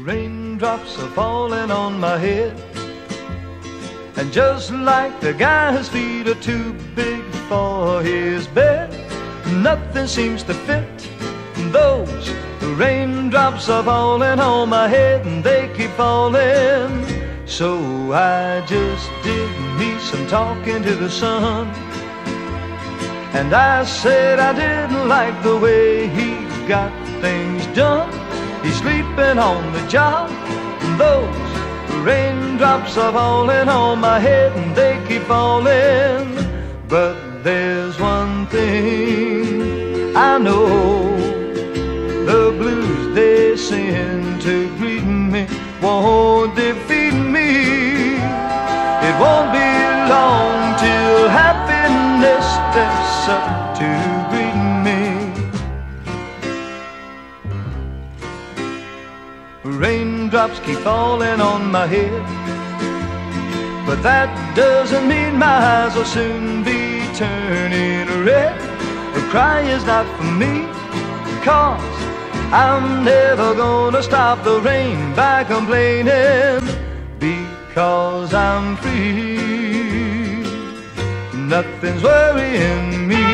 Raindrops are falling on my head, and just like the guy's feet are too big for his bed, nothing seems to fit. Those raindrops are falling on my head, and they keep falling. So I just did me some talking to the sun, and I said I didn't like the way he got things done. He's sleeping on the job, and those raindrops are falling on my head, and they keep falling. But there's one thing I know, the blues they send to greet me won't defeat me. It won't be long till happiness steps up to greet me. Raindrops keep falling on my head, but that doesn't mean my eyes will soon be turning red. The cry is not for me, 'cause I'm never gonna stop the rain by complaining, because I'm free. Nothing's worrying me.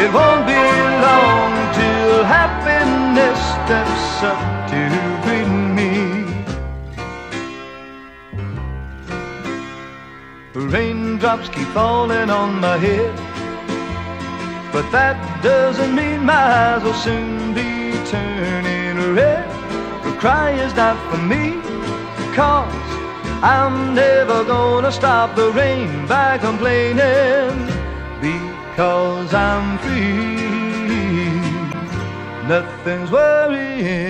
It won't be long till happiness steps up to greet me. Raindrops keep falling on my head, but that doesn't mean my eyes will soon be turning red. The cry is not for me, 'cause I'm never gonna stop the rain by complaining, because I'm free. Nothing's worrying